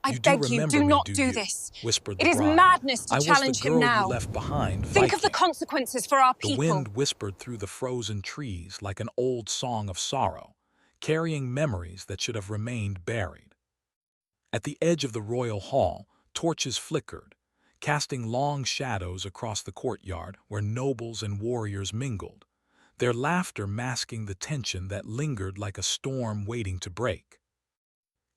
I "You do beg you, remember do me, not do do you?" this. whispered It the is bride. madness to "I was the challenge him girl you now. left behind, Think of the Viking." consequences for our The people. wind whispered through the frozen trees like an old song of sorrow, carrying memories that should have remained buried. At the edge of the royal hall, torches flickered, casting long shadows across the courtyard where nobles and warriors mingled, their laughter masking the tension that lingered like a storm waiting to break.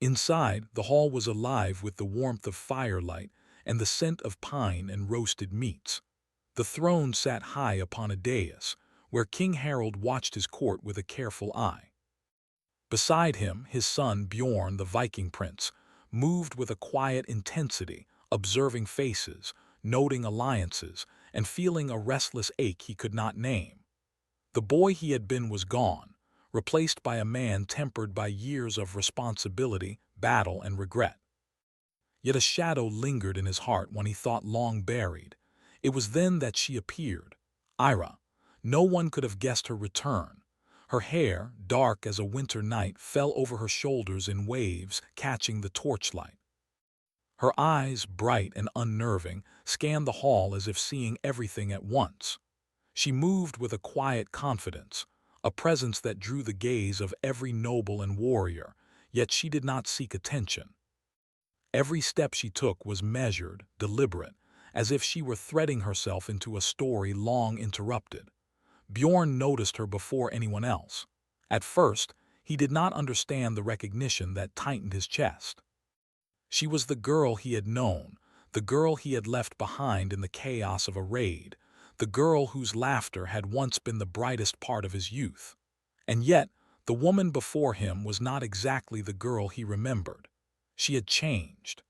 Inside, the hall was alive with the warmth of firelight and the scent of pine and roasted meats. The throne sat high upon a dais, where King Harold watched his court with a careful eye. Beside him, his son Bjorn, the Viking prince, moved with a quiet intensity, observing faces, noting alliances, and feeling a restless ache he could not name. The boy he had been was gone, replaced by a man tempered by years of responsibility, battle, and regret. Yet a shadow lingered in his heart when he thought long buried. It was then that she appeared. Ira. No one could have guessed her return. Her hair, dark as a winter night, fell over her shoulders in waves, catching the torchlight. Her eyes, bright and unnerving, scanned the hall as if seeing everything at once. She moved with a quiet confidence, a presence that drew the gaze of every noble and warrior, yet she did not seek attention. Every step she took was measured, deliberate, as if she were threading herself into a story long interrupted. Bjorn noticed her before anyone else. At first, he did not understand the recognition that tightened his chest. She was the girl he had known, the girl he had left behind in the chaos of a raid, the girl whose laughter had once been the brightest part of his youth. And yet, the woman before him was not exactly the girl he remembered. She had changed.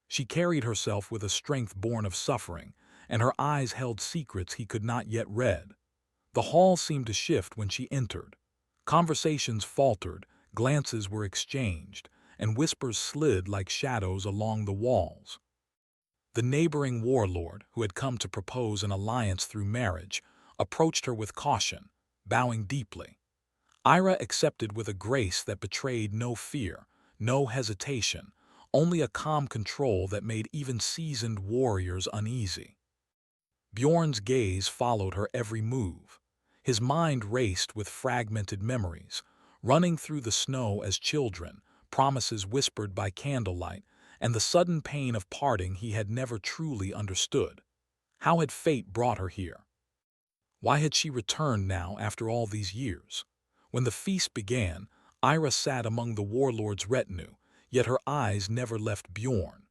She carried herself with a strength born of suffering, and her eyes held secrets he could not yet read. The hall seemed to shift when she entered. Conversations faltered, glances were exchanged, and whispers slid like shadows along the walls. The neighboring warlord, who had come to propose an alliance through marriage, approached her with caution, bowing deeply. Ira accepted with a grace that betrayed no fear, no hesitation, only a calm control that made even seasoned warriors uneasy. Bjorn's gaze followed her every move. His mind raced with fragmented memories, running through the snow as children, promises whispered by candlelight, and the sudden pain of parting he had never truly understood. How had fate brought her here? Why had she returned now after all these years? When the feast began, Ira sat among the warlord's retinue, yet her eyes never left Bjorn.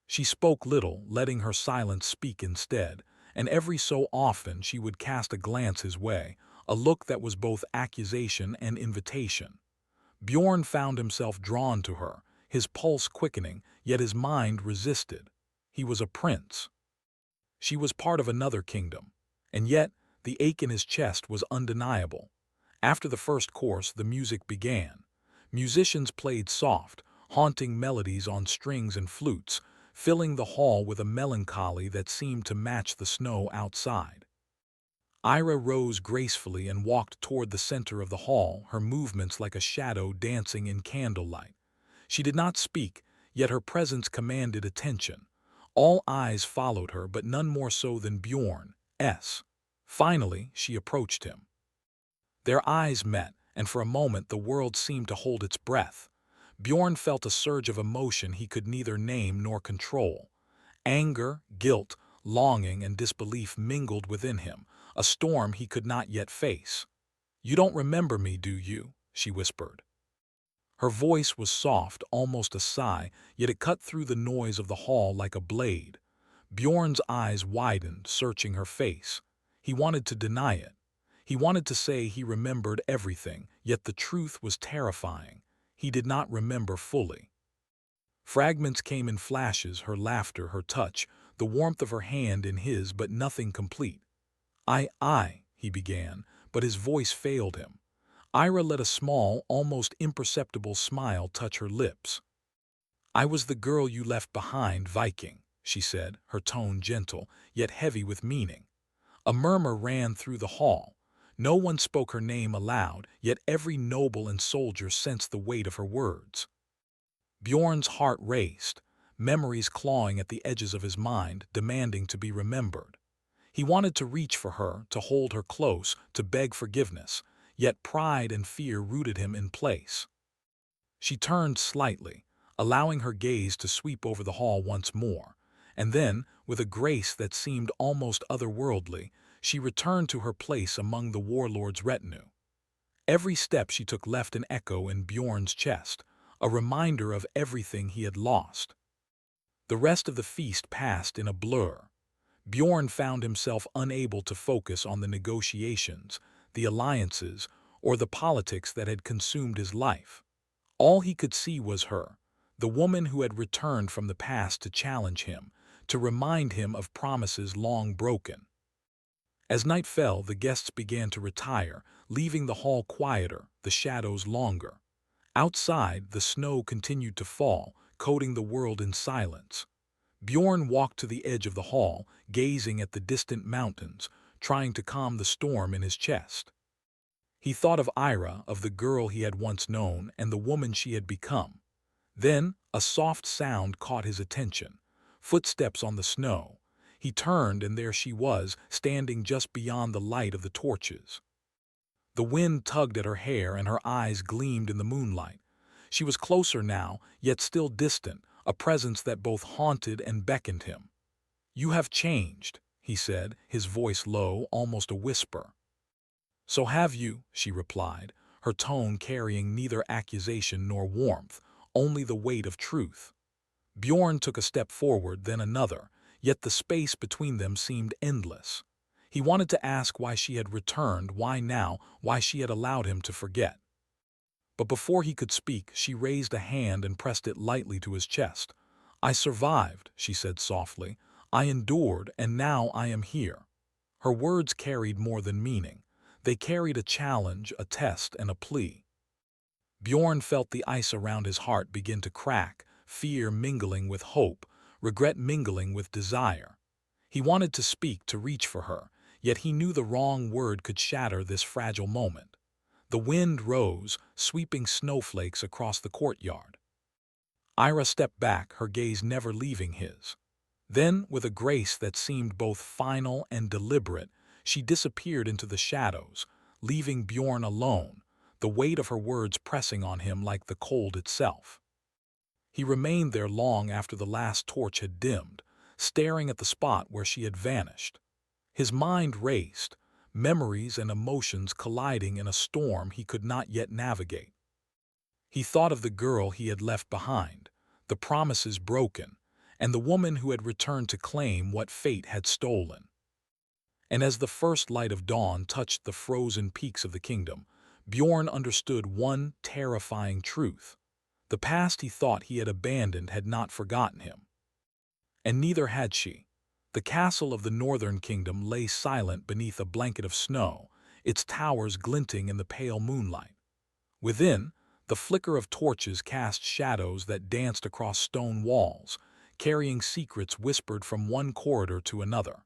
She spoke little, letting her silence speak instead, and every so often she would cast a glance his way, a look that was both accusation and invitation. Bjorn found himself drawn to her, his pulse quickening, yet his mind resisted. He was a prince. She was part of another kingdom, and yet the ache in his chest was undeniable. After the first course, the music began. Musicians played soft, haunting melodies on strings and flutes, filling the hall with a melancholy that seemed to match the snow outside. Ira rose gracefully and walked toward the center of the hall, her movements like a shadow dancing in candlelight. She did not speak, yet her presence commanded attention. All eyes followed her, but none more so than Bjorn's. Finally, she approached him. Their eyes met, and for a moment the world seemed to hold its breath. Bjorn felt a surge of emotion he could neither name nor control. Anger, guilt, longing, and disbelief mingled within him, a storm he could not yet face. "You don't remember me, do you?" she whispered. Her voice was soft, almost a sigh, yet it cut through the noise of the hall like a blade. Bjorn's eyes widened, searching her face. He wanted to deny it. He wanted to say he remembered everything, yet the truth was terrifying. He did not remember fully. Fragments came in flashes, her laughter, her touch, the warmth of her hand in his, but nothing complete. He began, but his voice failed him. Ira let a small, almost imperceptible smile touch her lips. "I was the girl you left behind, Viking," she said, her tone gentle, yet heavy with meaning. A murmur ran through the hall. No one spoke her name aloud, yet every noble and soldier sensed the weight of her words. Bjorn's heart raced, memories clawing at the edges of his mind, demanding to be remembered. He wanted to reach for her, to hold her close, to beg forgiveness, yet pride and fear rooted him in place. She turned slightly, allowing her gaze to sweep over the hall once more, and then, with a grace that seemed almost otherworldly, she returned to her place among the warlord's retinue. Every step she took left an echo in Bjorn's chest, a reminder of everything he had lost. The rest of the feast passed in a blur. Bjorn found himself unable to focus on the negotiations, the alliances, or the politics that had consumed his life. All he could see was her, the woman who had returned from the past to challenge him, to remind him of promises long broken. As night fell, the guests began to retire, leaving the hall quieter, the shadows longer. Outside, the snow continued to fall, coating the world in silence. Bjorn walked to the edge of the hall, gazing at the distant mountains, trying to calm the storm in his chest. He thought of Ira, of the girl he had once known, and the woman she had become. Then, a soft sound caught his attention. Footsteps on the snow. He turned, and there she was, standing just beyond the light of the torches. The wind tugged at her hair, and her eyes gleamed in the moonlight. She was closer now, yet still distant, a presence that both haunted and beckoned him. "You have changed," he said, his voice low, almost a whisper. "So have you," she replied, her tone carrying neither accusation nor warmth, only the weight of truth. Bjorn took a step forward, then another, yet the space between them seemed endless. He wanted to ask why she had returned, why now, why she had allowed him to forget. But before he could speak, she raised a hand and pressed it lightly to his chest. "I survived," she said softly. "I endured, and now I am here." Her words carried more than meaning. They carried a challenge, a test, and a plea. Bjorn felt the ice around his heart begin to crack, fear mingling with hope, regret mingling with desire. He wanted to speak, to reach for her, yet he knew the wrong word could shatter this fragile moment. The wind rose, sweeping snowflakes across the courtyard. Ira stepped back, her gaze never leaving his. Then, with a grace that seemed both final and deliberate, she disappeared into the shadows, leaving Bjorn alone, the weight of her words pressing on him like the cold itself. He remained there long after the last torch had dimmed, staring at the spot where she had vanished. His mind raced, memories and emotions colliding in a storm he could not yet navigate. He thought of the girl he had left behind, the promises broken, and the woman who had returned to claim what fate had stolen. And as the first light of dawn touched the frozen peaks of the kingdom, Bjorn understood one terrifying truth. The past he thought he had abandoned had not forgotten him. And neither had she. The castle of the northern kingdom lay silent beneath a blanket of snow, its towers glinting in the pale moonlight. Within, the flicker of torches cast shadows that danced across stone walls, carrying secrets whispered from one corridor to another.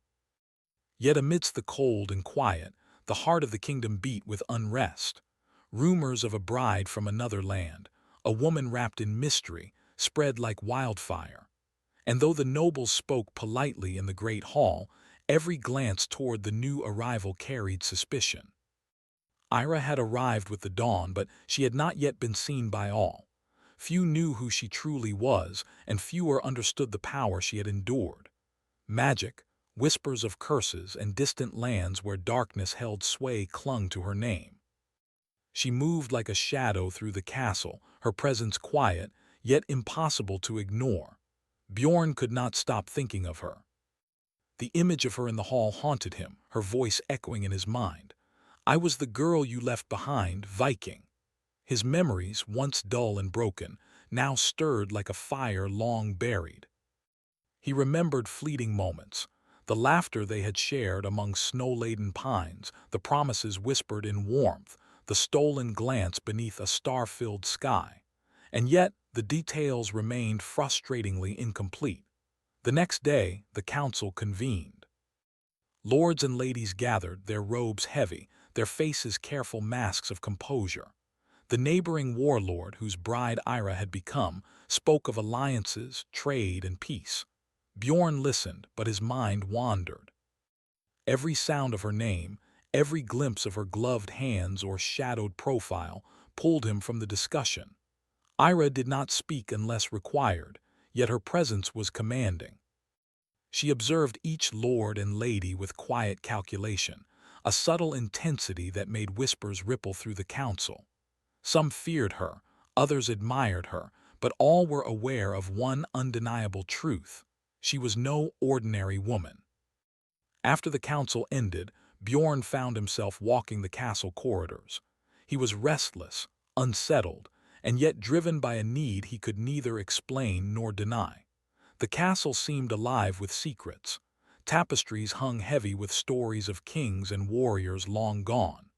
Yet amidst the cold and quiet, the heart of the kingdom beat with unrest. Rumors of a bride from another land, a woman wrapped in mystery, spread like wildfire. And though the nobles spoke politely in the great hall, every glance toward the new arrival carried suspicion. Ira had arrived with the dawn, but she had not yet been seen by all. Few knew who she truly was, and fewer understood the power she had endured. Magic, whispers of curses, and distant lands where darkness held sway clung to her name. She moved like a shadow through the castle, her presence quiet, yet impossible to ignore. Bjorn could not stop thinking of her. The image of her in the hall haunted him, her voice echoing in his mind. "I was the girl you left behind, Viking." His memories, once dull and broken, now stirred like a fire long buried. He remembered fleeting moments, the laughter they had shared among snow-laden pines, the promises whispered in warmth, the stolen glance beneath a star-filled sky. And yet, the details remained frustratingly incomplete. The next day, the council convened. Lords and ladies gathered, their robes heavy, their faces careful masks of composure. The neighboring warlord whose bride Ira had become spoke of alliances, trade, and peace. Bjorn listened, but his mind wandered. Every sound of her name, every glimpse of her gloved hands or shadowed profile pulled him from the discussion. Ira did not speak unless required, yet her presence was commanding. She observed each lord and lady with quiet calculation, a subtle intensity that made whispers ripple through the council. Some feared her, others admired her, but all were aware of one undeniable truth: she was no ordinary woman. After the council ended, Bjorn found himself walking the castle corridors. He was restless, unsettled, and yet driven by a need he could neither explain nor deny. The castle seemed alive with secrets. Tapestries hung heavy with stories of kings and warriors long gone.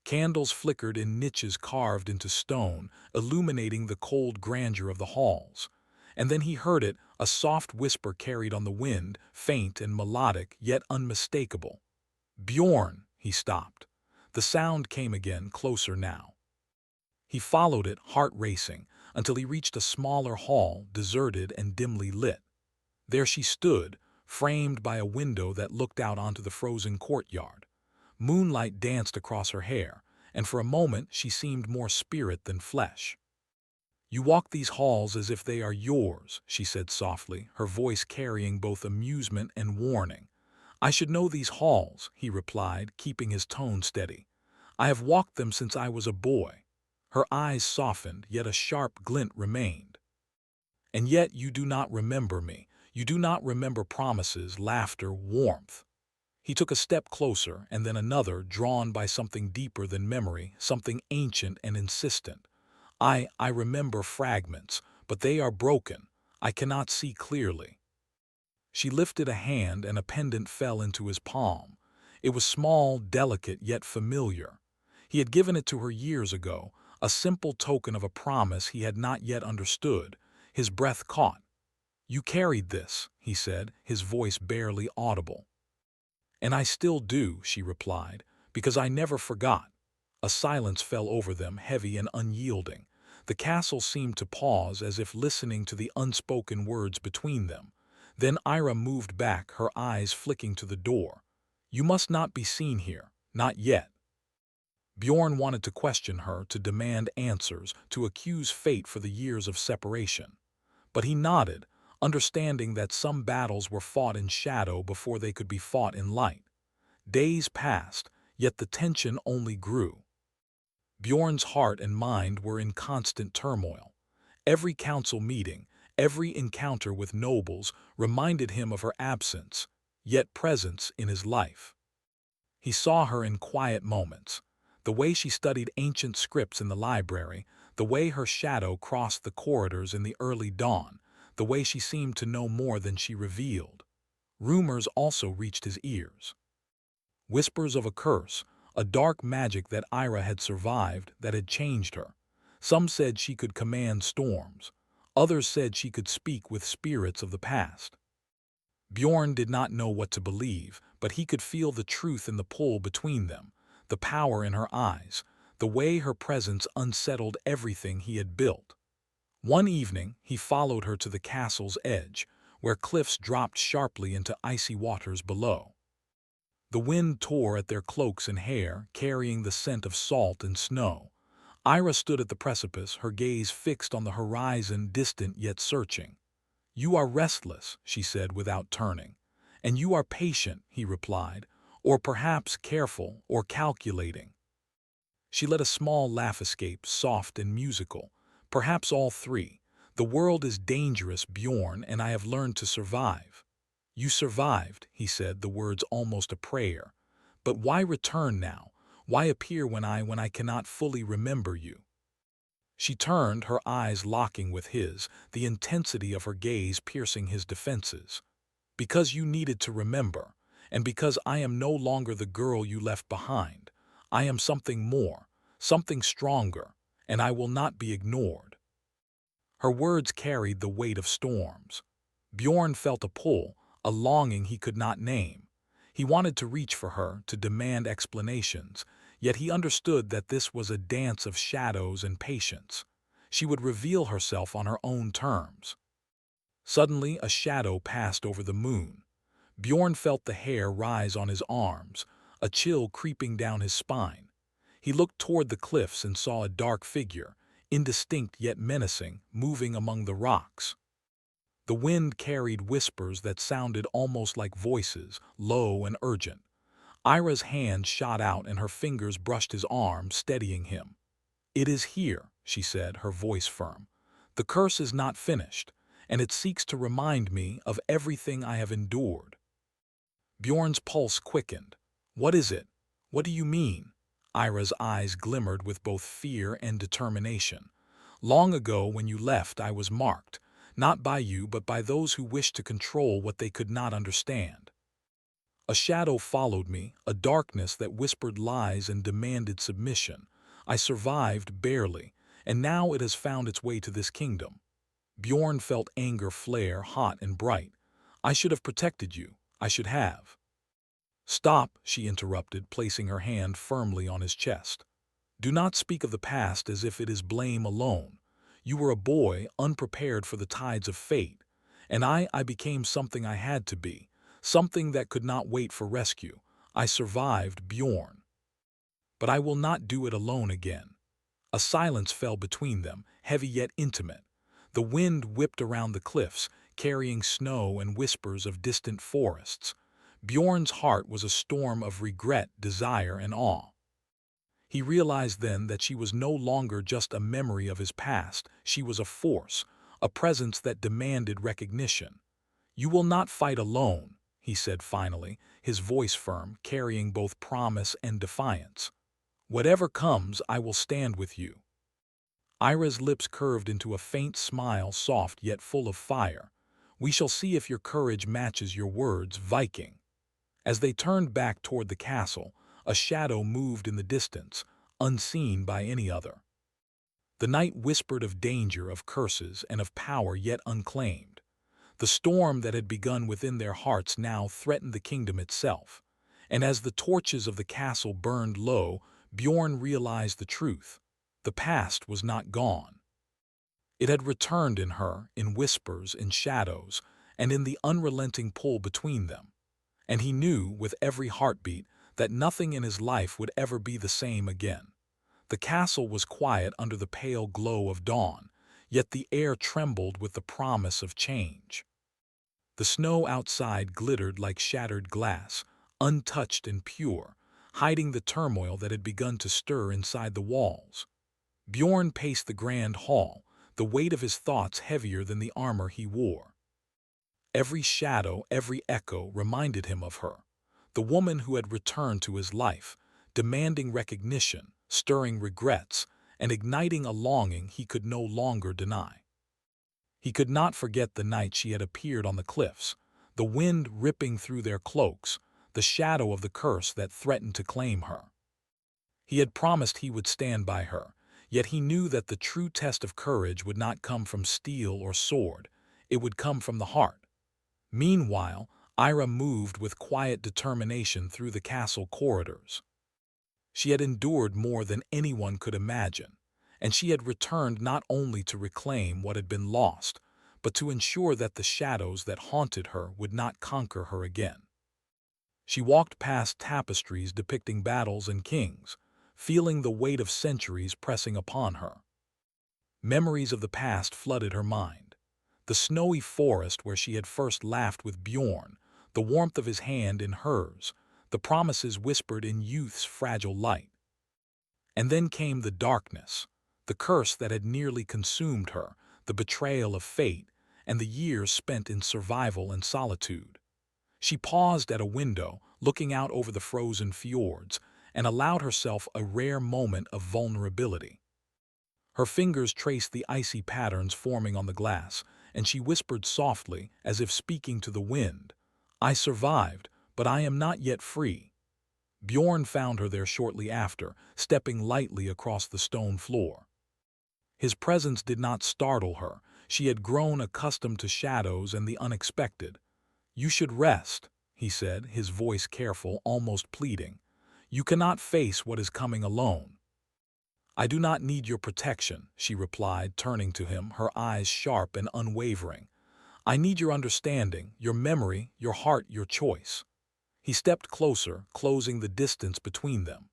Candles flickered in niches carved into stone, illuminating the cold grandeur of the halls. And then he heard it, a soft whisper carried on the wind, faint and melodic, yet unmistakable. "Bjorn!" He stopped. The sound came again, closer now. He followed it, heart racing, until he reached a smaller hall, deserted and dimly lit. There she stood, framed by a window that looked out onto the frozen courtyard. Moonlight danced across her hair, and for a moment she seemed more spirit than flesh. "You walk these halls as if they are yours," she said softly, her voice carrying both amusement and warning. "I should know these halls," he replied, keeping his tone steady. "I have walked them since I was a boy." Her eyes softened, yet a sharp glint remained. "And yet you do not remember me. You do not remember promises, laughter, warmth." He took a step closer, and then another, drawn by something deeper than memory, something ancient and insistent. I remember fragments, but they are broken. I cannot see clearly." She lifted a hand, and a pendant fell into his palm. It was small, delicate, yet familiar. He had given it to her years ago, a simple token of a promise he had not yet understood. His breath caught. "You carried this," he said, his voice barely audible. "And I still do," she replied, "because I never forgot." A silence fell over them, heavy and unyielding. The castle seemed to pause, as if listening to the unspoken words between them. Then Ira moved back, her eyes flicking to the door. "You must not be seen here, not yet." Bjorn wanted to question her, to demand answers, to accuse fate for the years of separation. But he nodded, understanding that some battles were fought in shadow before they could be fought in light. Days passed, yet the tension only grew. Bjorn's heart and mind were in constant turmoil. Every council meeting, every encounter with nobles reminded him of her absence, yet presence in his life. He saw her in quiet moments, the way she studied ancient scripts in the library, the way her shadow crossed the corridors in the early dawn, the way she seemed to know more than she revealed. Rumors also reached his ears. Whispers of a curse, a dark magic that Ira had survived, that had changed her. Some said she could command storms. Others said she could speak with spirits of the past. Bjorn did not know what to believe, but he could feel the truth in the pull between them, the power in her eyes, the way her presence unsettled everything he had built. One evening, he followed her to the castle's edge, where cliffs dropped sharply into icy waters below. The wind tore at their cloaks and hair, carrying the scent of salt and snow. Ira stood at the precipice, her gaze fixed on the horizon, distant yet searching. "You are restless," she said without turning. "And you are patient," he replied, "or perhaps careful or calculating." She let a small laugh escape, soft and musical. "Perhaps all three. The world is dangerous, Bjorn, and I have learned to survive." "You survived," he said, the words almost a prayer. "But why return now? Why appear when I cannot fully remember you?" She turned, her eyes locking with his, the intensity of her gaze piercing his defenses. "Because you needed to remember, and because I am no longer the girl you left behind. I am something more, something stronger, and I will not be ignored." Her words carried the weight of storms. Bjorn felt a pull, a longing he could not name. He wanted to reach for her, to demand explanations, Yet he understood that this was a dance of shadows and patience. She would reveal herself on her own terms. Suddenly, a shadow passed over the moon. Bjorn felt the hair rise on his arms, a chill creeping down his spine. He looked toward the cliffs and saw a dark figure, indistinct yet menacing, moving among the rocks. The wind carried whispers that sounded almost like voices, low and urgent. Ira's hand shot out and her fingers brushed his arm, steadying him. "It is here," she said, her voice firm. "The curse is not finished, and it seeks to remind me of everything I have endured." Bjorn's pulse quickened. "What is it? What do you mean?" Ira's eyes glimmered with both fear and determination. "Long ago, when you left, I was marked, not by you but by those who wished to control what they could not understand. A shadow followed me, a darkness that whispered lies and demanded submission. I survived barely, and now it has found its way to this kingdom." Bjorn felt anger flare, hot and bright. "I should have protected you. I should have." "Stop," she interrupted, placing her hand firmly on his chest. "Do not speak of the past as if it is blame alone. You were a boy, unprepared for the tides of fate, and I became something I had to be, something that could not wait for rescue. I survived, Bjorn. But I will not do it alone again." A silence fell between them, heavy yet intimate. The wind whipped around the cliffs, carrying snow and whispers of distant forests. Bjorn's heart was a storm of regret, desire, and awe. He realized then that she was no longer just a memory of his past, she was a force, a presence that demanded recognition. "You will not fight alone," he said finally, his voice firm, carrying both promise and defiance. "Whatever comes, I will stand with you." Ira's lips curved into a faint smile, soft yet full of fire. "We shall see if your courage matches your words, Viking." As they turned back toward the castle, a shadow moved in the distance, unseen by any other. The night whispered of danger, of curses, and of power yet unclaimed. The storm that had begun within their hearts now threatened the kingdom itself. And as the torches of the castle burned low, Bjorn realized the truth. The past was not gone. It had returned in her, in whispers, in shadows, and in the unrelenting pull between them. And he knew, with every heartbeat, that nothing in his life would ever be the same again. The castle was quiet under the pale glow of dawn, yet the air trembled with the promise of change. The snow outside glittered like shattered glass, untouched and pure, hiding the turmoil that had begun to stir inside the walls. Bjorn paced the grand hall, the weight of his thoughts heavier than the armor he wore. Every shadow, every echo reminded him of her, the woman who had returned to his life, demanding recognition, stirring regrets, and igniting a longing he could no longer deny. He could not forget the night she had appeared on the cliffs, the wind ripping through their cloaks, the shadow of the curse that threatened to claim her. He had promised he would stand by her, yet he knew that the true test of courage would not come from steel or sword, it would come from the heart. Meanwhile, Ira moved with quiet determination through the castle corridors. She had endured more than anyone could imagine, and she had returned not only to reclaim what had been lost, but to ensure that the shadows that haunted her would not conquer her again. She walked past tapestries depicting battles and kings, feeling the weight of centuries pressing upon her. Memories of the past flooded her mind. The snowy forest where she had first laughed with Bjorn, the warmth of his hand in hers, the promises whispered in youth's fragile light. And then came the darkness, the curse that had nearly consumed her, the betrayal of fate, and the years spent in survival and solitude. She paused at a window, looking out over the frozen fjords, and allowed herself a rare moment of vulnerability. Her fingers traced the icy patterns forming on the glass, and she whispered softly, as if speaking to the wind, "I survived, but I am not yet free." Bjorn found her there shortly after, stepping lightly across the stone floor. His presence did not startle her. She had grown accustomed to shadows and the unexpected. "You should rest," he said, his voice careful, almost pleading. You cannot face what is coming alone. I do not need your protection, she replied, turning to him, her eyes sharp and unwavering. I need your understanding, your memory, your heart, your choice. He stepped closer, closing the distance between them.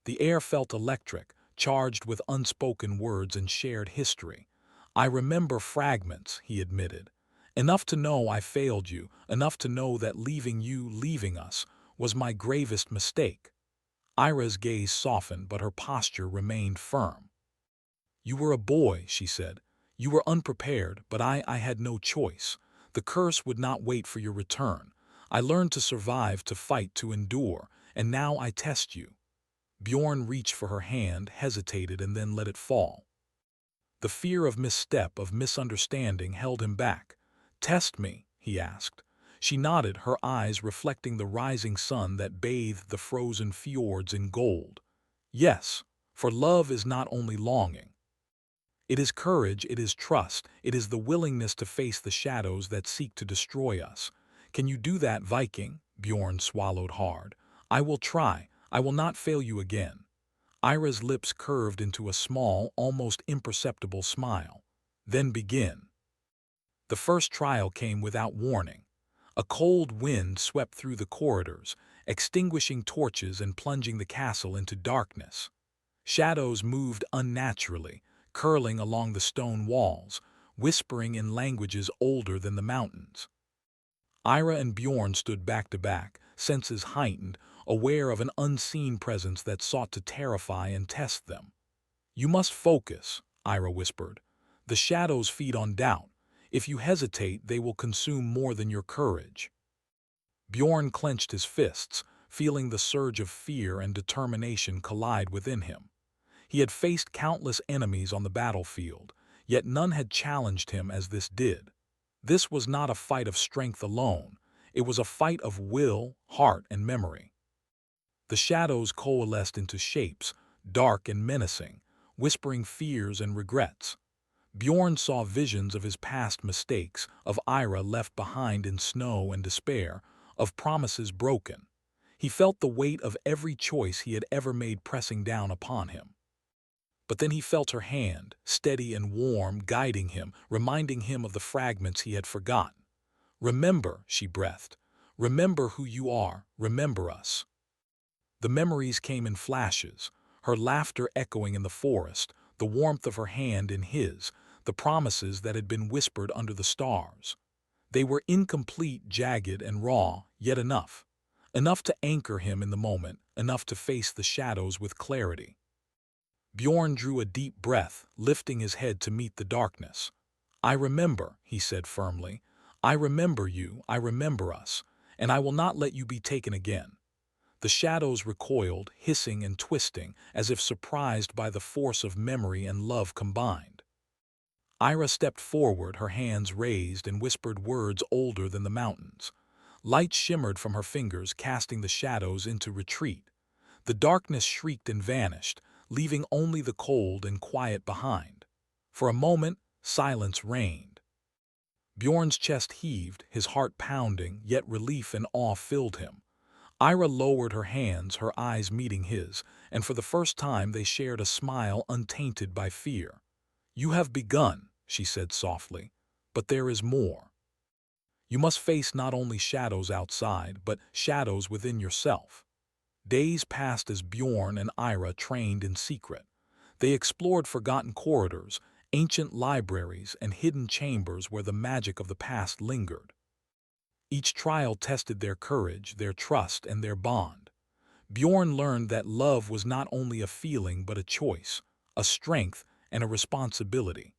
The air felt electric, charged with unspoken words and shared history. I remember fragments, he admitted. Enough to know I failed you, enough to know that leaving us, was my gravest mistake. Ira's gaze softened, but her posture remained firm. You were a boy, she said. You were unprepared, but I had no choice. The curse would not wait for your return. I learned to survive, to fight, to endure, and now I test you. Bjorn reached for her hand, hesitated, and then let it fall. The fear of misstep, of misunderstanding, held him back. Test me, he asked. She nodded, her eyes reflecting the rising sun that bathed the frozen fjords in gold. Yes, for love is not only longing. It is courage, it is trust, it is the willingness to face the shadows that seek to destroy us. Can you do that, Viking? Bjorn swallowed hard. I will try. I will not fail you again. Ira's lips curved into a small, almost imperceptible smile. Then begin. The first trial came without warning. A cold wind swept through the corridors, extinguishing torches and plunging the castle into darkness. Shadows moved unnaturally, curling along the stone walls, whispering in languages older than the mountains. Ira and Bjorn stood back to back, senses heightened, aware of an unseen presence that sought to terrify and test them. You must focus, Ira whispered. The shadows feed on doubt. If you hesitate, they will consume more than your courage. Bjorn clenched his fists, feeling the surge of fear and determination collide within him. He had faced countless enemies on the battlefield, yet none had challenged him as this did. This was not a fight of strength alone. It was a fight of will, heart, and memory. The shadows coalesced into shapes, dark and menacing, whispering fears and regrets. Bjorn saw visions of his past mistakes, of Ira left behind in snow and despair, of promises broken. He felt the weight of every choice he had ever made pressing down upon him. But then he felt her hand, steady and warm, guiding him, reminding him of the fragments he had forgotten. Remember, she breathed. Remember who you are. Remember us. The memories came in flashes, her laughter echoing in the forest, the warmth of her hand in his, the promises that had been whispered under the stars. They were incomplete, jagged, and raw, yet enough. Enough to anchor him in the moment, enough to face the shadows with clarity. Bjorn drew a deep breath, lifting his head to meet the darkness. I remember, he said firmly. I remember you, I remember us, and I will not let you be taken again. The shadows recoiled, hissing and twisting, as if surprised by the force of memory and love combined. Ira stepped forward, her hands raised, and whispered words older than the mountains. Light shimmered from her fingers, casting the shadows into retreat. The darkness shrieked and vanished, leaving only the cold and quiet behind. For a moment, silence reigned. Bjorn's chest heaved, his heart pounding, yet relief and awe filled him. Ira lowered her hands, her eyes meeting his, and for the first time they shared a smile untainted by fear. You have begun, she said softly, but there is more. You must face not only shadows outside, but shadows within yourself. Days passed as Bjorn and Ira trained in secret. They explored forgotten corridors, ancient libraries, and hidden chambers where the magic of the past lingered. Each trial tested their courage, their trust, and their bond. Bjorn learned that love was not only a feeling but a choice, a strength, and a responsibility.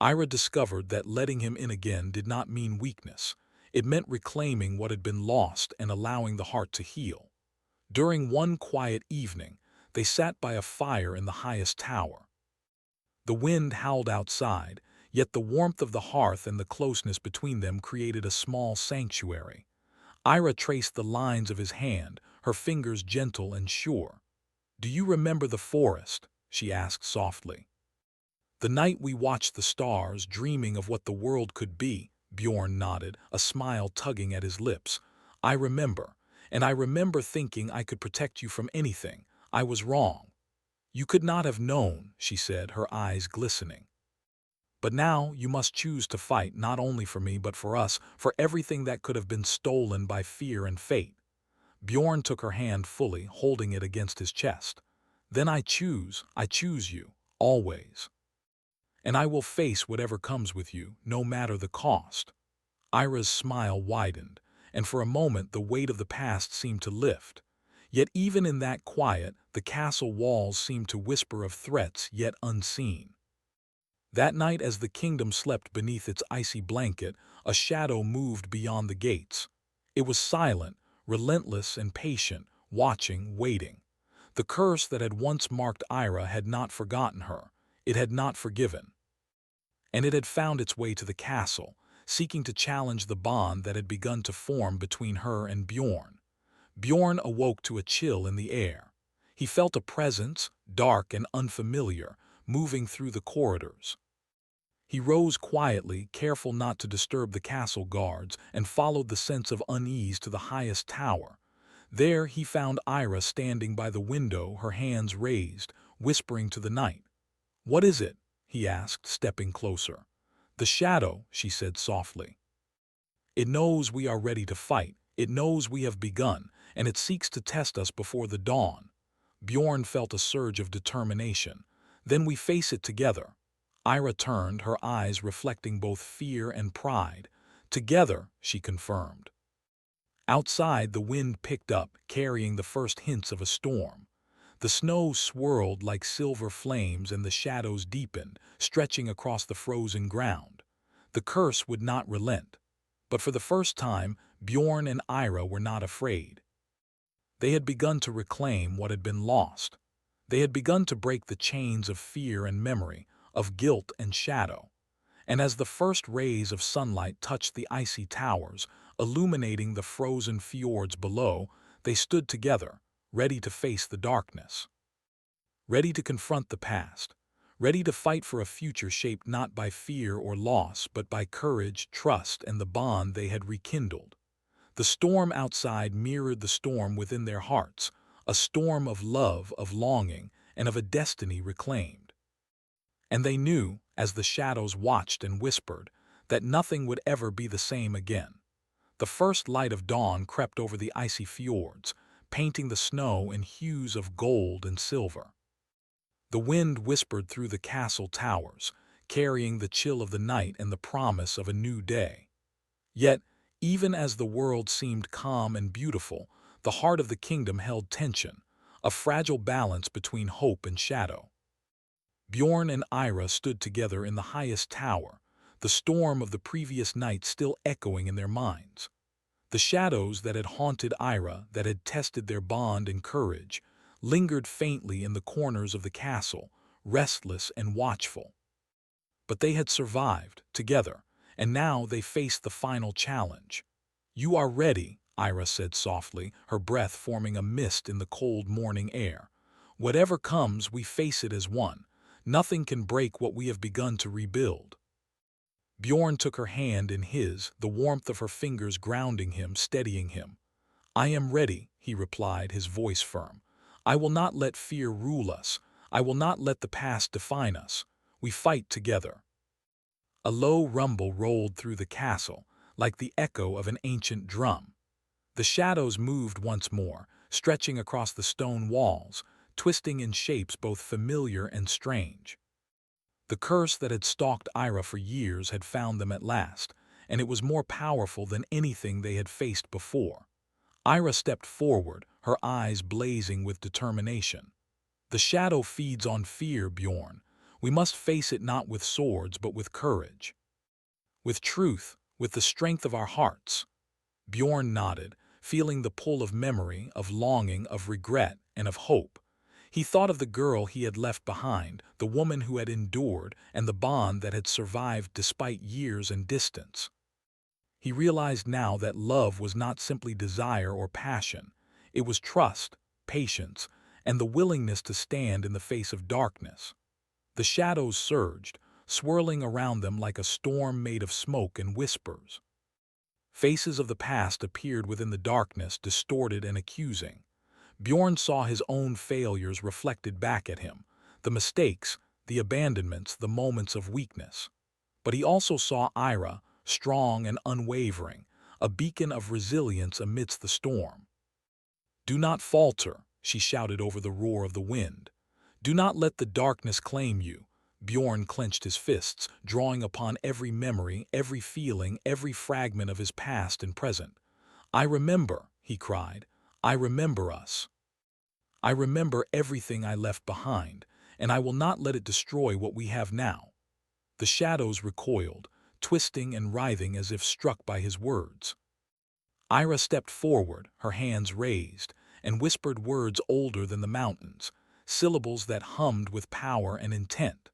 Ira discovered that letting him in again did not mean weakness. It meant reclaiming what had been lost and allowing the heart to heal. During one quiet evening, they sat by a fire in the highest tower. The wind howled outside, yet the warmth of the hearth and the closeness between them created a small sanctuary. Ira traced the lines of his hand, her fingers gentle and sure. Do you remember the forest? She asked softly. The night we watched the stars, dreaming of what the world could be, Bjorn nodded, a smile tugging at his lips. I remember, and I remember thinking I could protect you from anything. I was wrong. You could not have known, she said, her eyes glistening. But now you must choose to fight not only for me but for us, for everything that could have been stolen by fear and fate. Bjorn took her hand fully, holding it against his chest. Then I choose you, always. And I will face whatever comes with you, no matter the cost. Ira's smile widened, and for a moment the weight of the past seemed to lift. Yet even in that quiet, the castle walls seemed to whisper of threats yet unseen. That night, as the kingdom slept beneath its icy blanket, a shadow moved beyond the gates. It was silent, relentless and patient, watching, waiting. The curse that had once marked Ira had not forgotten her. It had not forgiven. And it had found its way to the castle, seeking to challenge the bond that had begun to form between her and Bjorn. Bjorn awoke to a chill in the air. He felt a presence, dark and unfamiliar, moving through the corridors. He rose quietly, careful not to disturb the castle guards, and followed the sense of unease to the highest tower. There he found Ira standing by the window, her hands raised, whispering to the night. "What is it?" he asked, stepping closer. "The shadow," she said softly. "It knows we are ready to fight. It knows we have begun, and it seeks to test us before the dawn." Bjorn felt a surge of determination. "Then we face it together." Ira turned, her eyes reflecting both fear and pride. "Together," she confirmed. Outside, the wind picked up, carrying the first hints of a storm. The snow swirled like silver flames and the shadows deepened, stretching across the frozen ground. The curse would not relent. But for the first time, Bjorn and Ira were not afraid. They had begun to reclaim what had been lost. They had begun to break the chains of fear and memory, of guilt and shadow. And as the first rays of sunlight touched the icy towers, illuminating the frozen fjords below, they stood together, ready to face the darkness. Ready to confront the past. Ready to fight for a future shaped not by fear or loss, but by courage, trust, and the bond they had rekindled. The storm outside mirrored the storm within their hearts, a storm of love, of longing, and of a destiny reclaimed. And they knew, as the shadows watched and whispered, that nothing would ever be the same again. The first light of dawn crept over the icy fjords, painting the snow in hues of gold and silver. The wind whispered through the castle towers, carrying the chill of the night and the promise of a new day. Yet, even as the world seemed calm and beautiful, the heart of the kingdom held tension, a fragile balance between hope and shadow. Bjorn and Ira stood together in the highest tower, the storm of the previous night still echoing in their minds. The shadows that had haunted Ira, that had tested their bond and courage, lingered faintly in the corners of the castle, restless and watchful. But they had survived, together, and now they faced the final challenge. "You are ready," Ira said softly, her breath forming a mist in the cold morning air. "Whatever comes, we face it as one. Nothing can break what we have begun to rebuild." Bjorn took her hand in his, the warmth of her fingers grounding him, steadying him. "I am ready," he replied, his voice firm. "I will not let fear rule us. I will not let the past define us. We fight together." A low rumble rolled through the castle, like the echo of an ancient drum. The shadows moved once more, stretching across the stone walls, twisting in shapes both familiar and strange. The curse that had stalked Ira for years had found them at last, and it was more powerful than anything they had faced before. Ira stepped forward, her eyes blazing with determination. "The shadow feeds on fear, Bjorn. We must face it not with swords, but with courage. With truth, with the strength of our hearts." Bjorn nodded, feeling the pull of memory, of longing, of regret, and of hope. He thought of the girl he had left behind, the woman who had endured, and the bond that had survived despite years and distance. He realized now that love was not simply desire or passion. It was trust, patience, and the willingness to stand in the face of darkness. The shadows surged, swirling around them like a storm made of smoke and whispers. Faces of the past appeared within the darkness, distorted and accusing. Bjorn saw his own failures reflected back at him, the mistakes, the abandonments, the moments of weakness. But he also saw Ira, strong and unwavering, a beacon of resilience amidst the storm. "Do not falter," she shouted over the roar of the wind. "Do not let the darkness claim you." Bjorn clenched his fists, drawing upon every memory, every feeling, every fragment of his past and present. "I remember," he cried. "I remember us. I remember everything I left behind, and I will not let it destroy what we have now." The shadows recoiled, twisting and writhing as if struck by his words. Ira stepped forward, her hands raised, and whispered words older than the mountains, syllables that hummed with power and intent.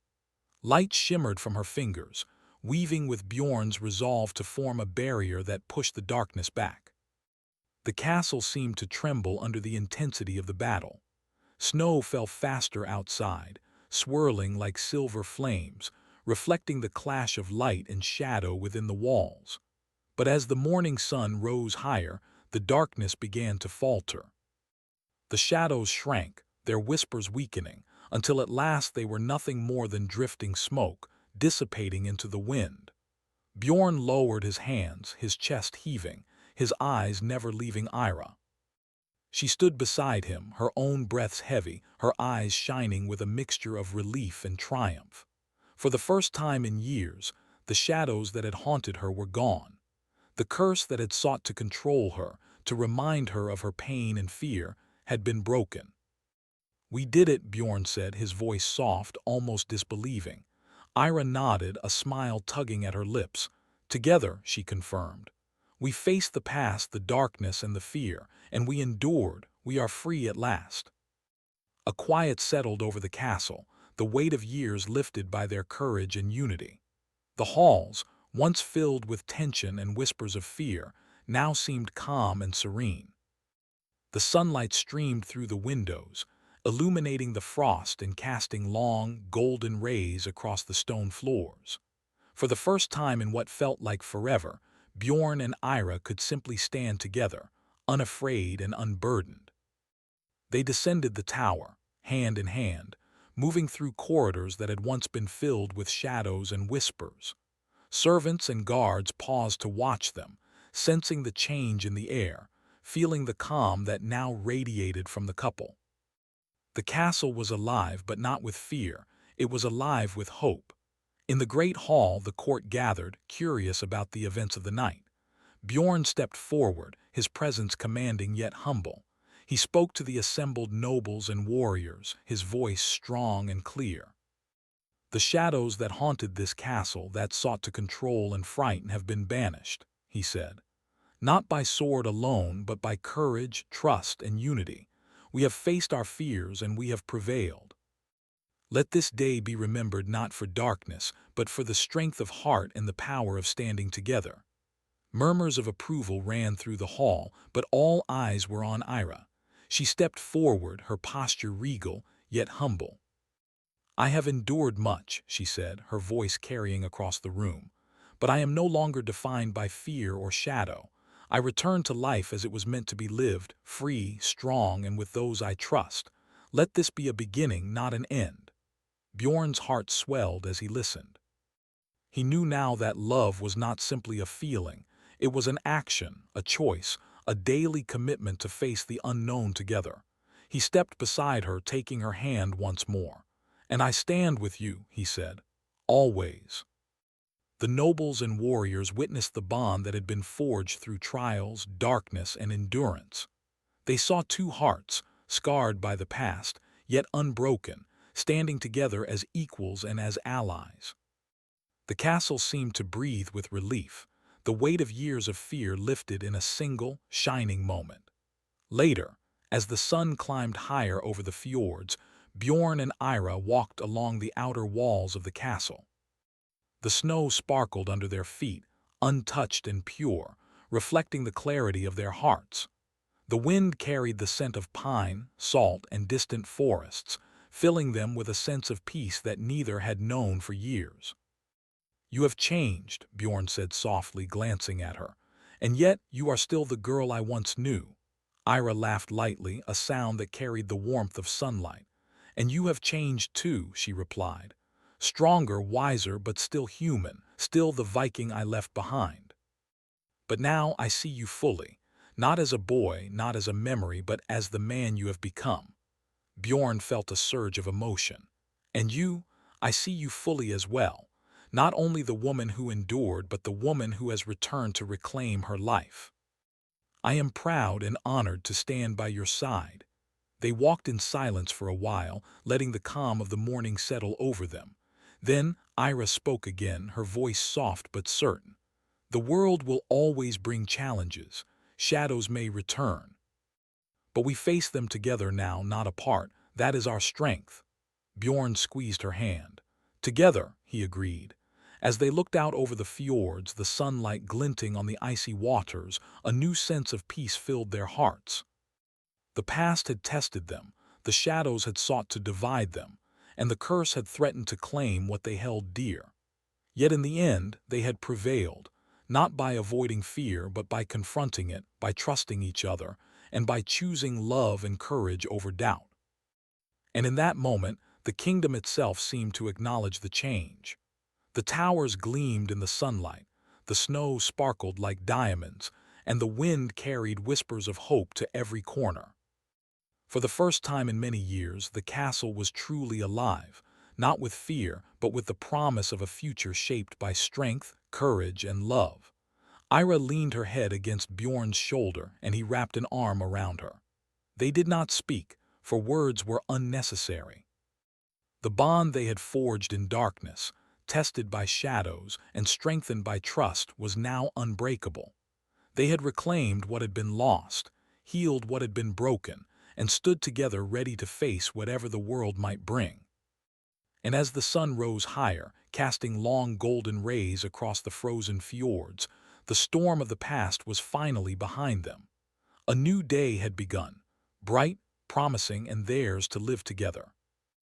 Light shimmered from her fingers, weaving with Bjorn's resolve to form a barrier that pushed the darkness back. The castle seemed to tremble under the intensity of the battle. Snow fell faster outside, swirling like silver flames, reflecting the clash of light and shadow within the walls. But as the morning sun rose higher, the darkness began to falter. The shadows shrank, their whispers weakening, until at last they were nothing more than drifting smoke, dissipating into the wind. Bjorn lowered his hands, his chest heaving, his eyes never leaving Ira. She stood beside him, her own breaths heavy, her eyes shining with a mixture of relief and triumph. For the first time in years, the shadows that had haunted her were gone. The curse that had sought to control her, to remind her of her pain and fear, had been broken. "We did it," Bjorn said, his voice soft, almost disbelieving. Ira nodded, a smile tugging at her lips. "Together," she confirmed. "We faced the past, the darkness and the fear, and we endured. We are free at last." A quiet settled over the castle, the weight of years lifted by their courage and unity. The halls, once filled with tension and whispers of fear, now seemed calm and serene. The sunlight streamed through the windows, illuminating the frost and casting long, golden rays across the stone floors. For the first time in what felt like forever, Bjorn and Ira could simply stand together, unafraid and unburdened. They descended the tower, hand in hand, moving through corridors that had once been filled with shadows and whispers. Servants and guards paused to watch them, sensing the change in the air, feeling the calm that now radiated from the couple. The castle was alive, but not with fear. It was alive with hope. In the great hall, the court gathered, curious about the events of the night. Bjorn stepped forward, his presence commanding yet humble. He spoke to the assembled nobles and warriors, his voice strong and clear. "The shadows that haunted this castle, that sought to control and frighten, have been banished," he said. "Not by sword alone, but by courage, trust, and unity. We have faced our fears and we have prevailed. Let this day be remembered not for darkness, but for the strength of heart and the power of standing together." Murmurs of approval ran through the hall, but all eyes were on Ira. She stepped forward, her posture regal, yet humble. "I have endured much," she said, her voice carrying across the room. "But I am no longer defined by fear or shadow. I return to life as it was meant to be lived, free, strong, and with those I trust. Let this be a beginning, not an end." Bjorn's heart swelled as he listened. He knew now that love was not simply a feeling. It was an action, a choice, a daily commitment to face the unknown together. He stepped beside her, taking her hand once more. "And I stand with you," he said, "always." The nobles and warriors witnessed the bond that had been forged through trials, darkness, and endurance. They saw two hearts, scarred by the past, yet unbroken, standing together as equals and as allies. The castle seemed to breathe with relief, the weight of years of fear lifted in a single, shining moment. Later, as the sun climbed higher over the fjords, Bjorn and Ira walked along the outer walls of the castle. The snow sparkled under their feet, untouched and pure, reflecting the clarity of their hearts. The wind carried the scent of pine, salt, and distant forests, filling them with a sense of peace that neither had known for years. "You have changed," Bjorn said softly, glancing at her, And yet you are still the girl I once knew." Ira laughed lightly, a sound that carried the warmth of sunlight. "And you have changed too," she replied. "Stronger, wiser, but still human, still the Viking I left behind. But now I see you fully, not as a boy, not as a memory, but as the man you have become." Bjorn felt a surge of emotion. "And you, I see you fully as well. Not only the woman who endured, but the woman who has returned to reclaim her life. I am proud and honored to stand by your side." They walked in silence for a while, letting the calm of the morning settle over them. Then Ira spoke again, her voice soft but certain. "The world will always bring challenges. Shadows may return. But we face them together now, not apart. That is our strength." Bjorn squeezed her hand. "Together," he agreed. As they looked out over the fjords, the sunlight glinting on the icy waters, a new sense of peace filled their hearts. The past had tested them, the shadows had sought to divide them, and the curse had threatened to claim what they held dear. Yet in the end, they had prevailed, not by avoiding fear, but by confronting it, by trusting each other, and by choosing love and courage over doubt. And in that moment, the kingdom itself seemed to acknowledge the change. The towers gleamed in the sunlight, the snow sparkled like diamonds, and the wind carried whispers of hope to every corner. For the first time in many years, the castle was truly alive, not with fear, but with the promise of a future shaped by strength, courage, and love. Ira leaned her head against Bjorn's shoulder, and he wrapped an arm around her. They did not speak, for words were unnecessary. The bond they had forged in darkness, tested by shadows and strengthened by trust, was now unbreakable. They had reclaimed what had been lost, healed what had been broken, and stood together ready to face whatever the world might bring. And as the sun rose higher, casting long golden rays across the frozen fjords, the storm of the past was finally behind them. A new day had begun, bright, promising, and theirs to live together.